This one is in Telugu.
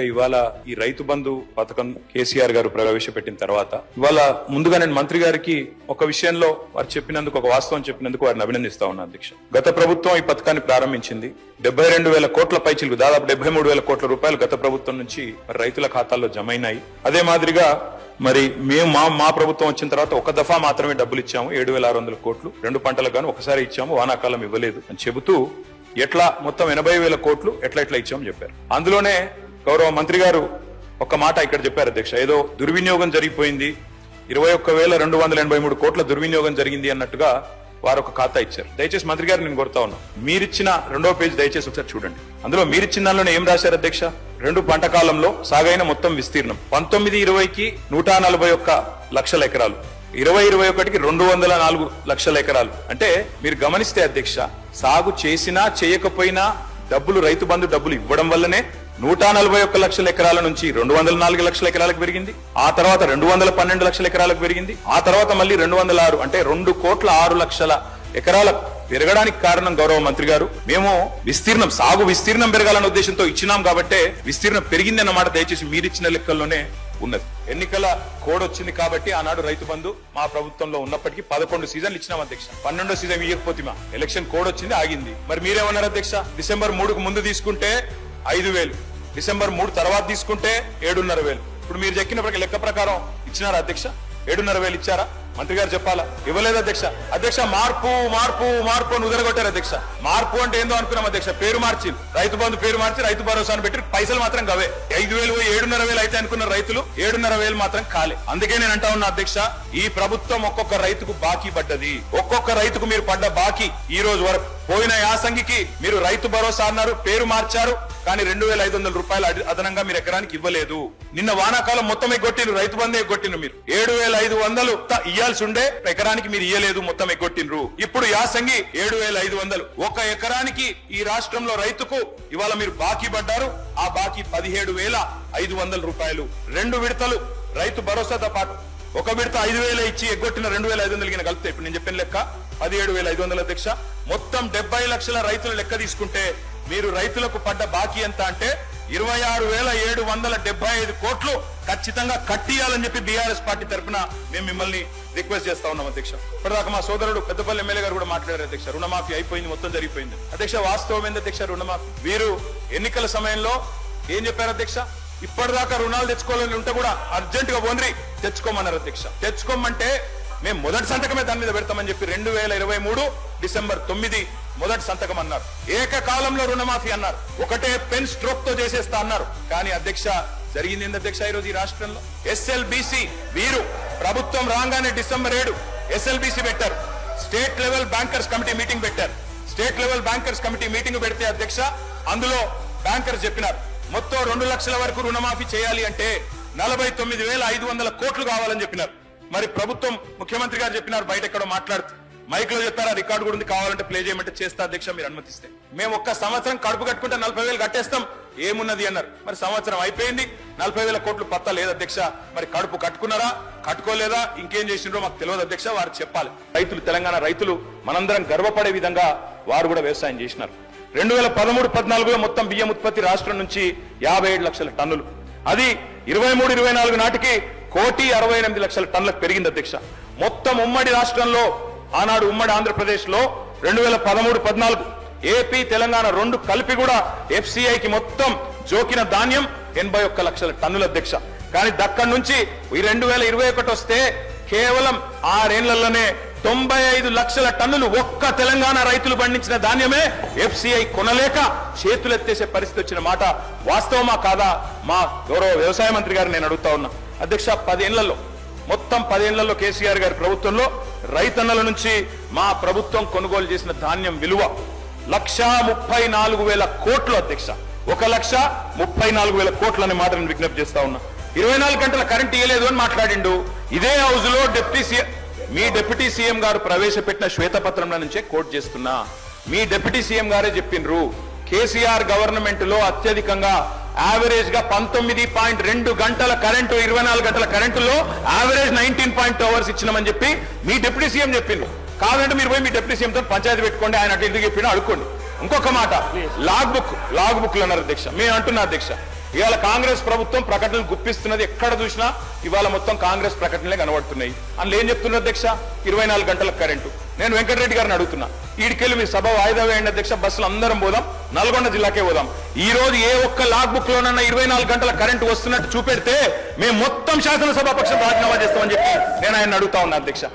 ఇవాళ ఈ రైతు బంధు పథకం కేసీఆర్ గారు ప్రవేశపెట్టిన తర్వాత ఇవాళ ముందుగా నేను మంత్రి గారికి ఒక విషయంలో వారు చెప్పినందుకు, ఒక వాస్తవం చెప్పినందుకు వారిని అభినందిస్తా ఉన్నా అధ్యక్ష. గత ప్రభుత్వం ఈ పథకాన్ని ప్రారంభించింది. 72,000 కోట్ల పైచిలకు, దాదాపు 73,000 కోట్ల రూపాయలు గత ప్రభుత్వం నుంచి రైతుల ఖాతాల్లో జమ అయినాయి. అదే మాదిరిగా మరి మేము మా ప్రభుత్వం వచ్చిన తర్వాత ఒక దఫా మాత్రమే డబ్బులు ఇచ్చాము, 7,600 కోట్లు 2 పంటలకు గాను ఒకసారి ఇచ్చాము, వానాకాలం ఇవ్వలేదు అని చెబుతూ ఎట్లా మొత్తం 80,000 కోట్లు ఎట్లా ఇచ్చామని చెప్పారు. అందులోనే గౌరవ మంత్రి గారు ఒక మాట ఇక్కడ చెప్పారు అధ్యక్ష, ఏదో దుర్వినియోగం జరిగిపోయింది, 21,283 కోట్ల దుర్వినియోగం జరిగింది అన్నట్టుగా వారు ఒక ఖాతా ఇచ్చారు. దయచేసి మంత్రి గారు నేను కోరుతా ఉన్నా, మీరిచ్చిన 2వ పేజీ దయచేసి ఒకసారి చూడండి. అందులో మీరిచ్చిన దానిలోనే ఏం రాశారు అధ్యక్ష? 2 పంట కాలంలో సాగైన మొత్తం విస్తీర్ణం 19-20కి 141 లక్షల ఎకరాలు, 20-21కి 204 లక్షల ఎకరాలు. అంటే మీరు గమనిస్తే అధ్యక్ష, సాగు చేసినా చేయకపోయినా డబ్బులు, రైతు బంధు డబ్బులు ఇవ్వడం వల్లనే 141 లక్షల ఎకరాల నుంచి 204 లక్షల ఎకరాలకు పెరిగింది. ఆ తర్వాత 212 లక్షల ఎకరాలకు పెరిగింది. ఆ తర్వాత మళ్ళీ 206, అంటే 2,06 లక్షల ఎకరాల పెరగడానికి కారణం గౌరవ మంత్రి గారు, మేము విస్తీర్ణం, సాగు విస్తీర్ణం పెరగాలన్న ఉద్దేశంతో ఇచ్చినాం కాబట్టే విస్తీర్ణం పెరిగింది అన్నమాట దయచేసి మీరిచ్చిన లెక్కల్లోనే ఉన్నది. ఎన్నికల కోడ్ వచ్చింది కాబట్టి ఆనాడు రైతు బంధు మా ప్రభుత్వంలో ఉన్నప్పటికీ 11 సీజన్లు ఇచ్చినాం అధ్యక్ష. 12వ సీజన్ ఇవ్వకపోతే ఎలక్షన్ కోడ్ వచ్చింది, ఆగింది. మరి మీరేమన్నారు అధ్యక్ష? డిసెంబర్ 3కు ముందు తీసుకుంటే 5,000, డిసెంబర్ 3 తర్వాత తీసుకుంటే 7,500. ఇప్పుడు మీరు చెక్కిన లెక్క ప్రకారం ఇచ్చినారా అధ్యక్ష? 7,500 ఇచ్చారా? మంత్రి గారు చెప్పాలా? ఇవ్వలేదు అధ్యక్ష. అధ్యక్ష మార్పు మార్పు మార్పు అని ఉదరగొట్టారు అధ్యక్ష. మార్పు అంటే ఏందో అనుకున్నాం అధ్యక్ష, పేరు మార్చి రైతు బంధు పేరు మార్చి రైతు భరోసాను పెట్టి పైసలు మాత్రం గవే. 5,000 7,500 అయితే అనుకున్న రైతులు 7,500 మాత్రం కాలే. అందుకే నేను అంటా ఉన్నా అధ్యక్ష, ఈ ప్రభుత్వం ఒక్కొక్క రైతుకు బాకీ పడ్డది. ఒక్కొక్క రైతుకు మీరు పడ్డ బాకీ ఈ రోజు వరకు, పోయిన యాసంగికి మీరు రైతు భరోసా అన్నారు, పేరు మార్చారు, కానీ 2,500 రూపాయలు అదనంగా మీరు ఎకరానికి ఇవ్వలేదు. నిన్న వానాకాలం మొత్తం ఎగ్గొట్టిన రైతు బంధు ఎగ్గొట్టిన మీరు 7,500 ఇయ్యాల్సి ఉండే ఎకరానికి మీరు ఇయ్యలేదు, మొత్తం ఎగ్గొట్టినరు. ఇప్పుడు యాసంగి 7,500 ఒక ఎకరానికి ఈ రాష్ట్రంలో రైతుకు ఇవాళ మీరు బాకీ పడ్డారు. ఆ బాకీ 17,500 రూపాయలు. 2 విడతలు రైతు భరోసాతో పాటు ఒక విడత 5,000 ఇచ్చి ఎగ్గొట్టిన 2,500 కలిపితే ఇప్పుడు నేను చెప్పిన లెక్క 17,500 అధ్యక్ష. మొత్తం 70 లక్షల రైతుల లెక్క తీసుకుంటే మీరు రైతులకు పడ్డ బాకీ ఎంత అంటే 26,775 కోట్లు ఖచ్చితంగా కట్టియాలని చెప్పి బీఆర్ఎస్ పార్టీ తరఫున మేము మిమ్మల్ని రిక్వెస్ట్ చేస్తా ఉన్నాం అధ్యక్ష. ఇప్పటిదాకా మా సోదరుడు పెద్దపల్లి ఎమ్మెల్యే గారు కూడా మాట్లాడారు అధ్యక్ష, రుణమాఫీ అయిపోయింది, మొత్తం జరిగిపోయింది. అధ్యక్ష వాస్తవం ఏంది అధ్యక్ష? రుణమాఫీ వీరు ఎన్నికల సమయంలో ఏం చెప్పారు అధ్యక్ష? ఇప్పటిదాకా రుణాలు తెచ్చుకోవాలని ఉంటే కూడా అర్జెంట్ గా పోండి తెచ్చుకోమన్నారు అధ్యక్ష. తెచ్చుకోమంటే మేము మొదటి సంతకమే దాని మీద పెడతామని చెప్పి 2023 డిసెంబర్ 9 మొదటి సంతకం అన్నారు. ఏకకాలంలో రుణమాఫీ అన్నారు, ఒకటే పెన్ స్ట్రోక్ తో చేసేస్తా అన్నారు. కానీ అధ్యక్ష జరిగింది ఏంది అధ్యక్ష? ఈ రోజు ఈ రాష్ట్రంలో ఎస్ఎల్బిసి వీరు ప్రభుత్వం రాగానే డిసెంబర్ 7 ఎస్ఎల్బిసి పెట్టారు. State level bankers committee meeting పెట్టారు. State level bankers committee meeting పెడితే అధ్యక్ష, అందులో బ్యాంకర్స్ చెప్పినారు మొత్తం 2 లక్షల వరకు రుణమాఫీ చేయాలి అంటే 49,500 కోట్లు కావాలని చెప్పినారు. మరి ప్రభుత్వం, ముఖ్యమంత్రి గారు చెప్పినారు, బయట ఎక్కడో మాట్లాడుతూ మైక్ లో చెప్పారా, రికార్డు కూడా కావాలంటే ప్లే చేయమంటే చేస్తా అధ్యక్ష మీరు అనుమతిస్తే. మేము ఒక్క సంవత్సరం కడుపు కట్టుకుంటే 40,000 కట్టేస్తాం, ఏమున్నది అన్నారు. మరి సంవత్సరం అయిపోయింది, 40,000 కోట్లు పత్తా లేదు అధ్యక్ష. మరి కడుపు కట్టుకున్నారా, కట్టుకోలేదా, ఇంకేం చేసిండ్రో మాకు తెలియదు అధ్యక్ష, వారు చెప్పాలి. రైతులు, తెలంగాణ రైతులు మనందరం గర్వపడే విధంగా వారు కూడా వ్యవసాయం చేసినారు. 2013-14లో మొత్తం బియ్యం ఉత్పత్తి రాష్ట్రం నుంచి 57 లక్షల టన్నులు, అది 23-24 నాటికి 1,68 లక్షల టన్నులకు పెరిగింది అధ్యక్ష. మొత్తం ఉమ్మడి రాష్ట్రంలో ఆనాడు ఉమ్మడి ఆంధ్రప్రదేశ్ లో 2013-14 ఏపీ తెలంగాణ 2 కలిపి కూడా FCIకి మొత్తం జోకిన ధాన్యం 81 లక్షల టన్నుల అధ్యక్ష. కానీ దక్కడి నుంచి 2021 వస్తే కేవలం 6 ఏళ్లలోనే 95 లక్షల టన్నులు ఒక్క తెలంగాణ రైతులు పండించిన ధాన్యమే FCI కొనలేక చేతులెత్తేసే పరిస్థితి వచ్చిన మాట వాస్తవమా కాదా? మా గౌరవ వ్యవసాయ మంత్రి గారు నేను అడుగుతా ఉన్నా అధ్యక్ష. 10 ఏళ్లలో, మొత్తం 10 ఏళ్లలో కేసీఆర్ గారి ప్రభుత్వంలో రైతన్నల నుంచి మా ప్రభుత్వం కొనుగోలు చేసిన ధాన్యం విలువ 1,34,000 కోట్లు అధ్యక్ష. 1,34,000 కోట్లు అనే మాట నేను విజ్ఞప్తి చేస్తా ఉన్నా. 24 గంటల కరెంట్ ఇవ్వలేదు అని మాట్లాడిండు. ఇదే హౌస్ లో మీ డిప్యూటీ సీఎం గారు ప్రవేశపెట్టిన శ్వేతపత్రంలో నుంచే కోట్ చేస్తున్నా. మీ డిప్యూటీ సీఎం గారే చెప్పిండ్రు, కేసీఆర్ గవర్నమెంట్ లో అత్యధికంగా యావరేజ్ గా 19.2 గంటల కరెంటు, 24 గంటల కరెంటులో యావరేజ్ 19 అవర్స్ ఇచ్చినామని చెప్పి మీ డిప్యూటీ సీఎం చెప్పిండ్రు. కాదంటే మీరు పోయి మీ డిప్యూటీ సీఎం తో పంచాయతీ పెట్టుకోండి, ఆయన అటు ఎందుకు చెప్పినా అడుక్కోండి. ఇంకొక మాట, లాగ్ బుక్లు అన్నారు అధ్యక్ష. మేము అంటున్నా అధ్యక్ష, ఇవాళ కాంగ్రెస్ ప్రభుత్వం ప్రకటనలు గుప్పిస్తున్నది, ఎక్కడ చూసినా ఇవాళ మొత్తం కాంగ్రెస్ ప్రకటనలే కనబడుతున్నాయి. అందులో ఏం చెప్తున్నారు అధ్యక్ష? 24 గంటలకు కరెంటు. నేను వెంకటరెడ్డి గారిని అడుగుతున్నా, ఈడికెళ్ళి మీ సభ వాయిదా వేయండి అధ్యక్ష, బస్సులు అందరం పోదాం, నల్గొండ జిల్లాకే పోదాం. ఈ రోజు ఏ ఒక్క లాగ్ బుక్ లోనన్నా 24 గంటల కరెంటు వస్తున్నట్టు చూపెడితే మేము మొత్తం శాసనసభాపక్షం రాజీనామా చేస్తామని చెప్పి నేను ఆయన అడుగుతా ఉన్నా అధ్యక్ష.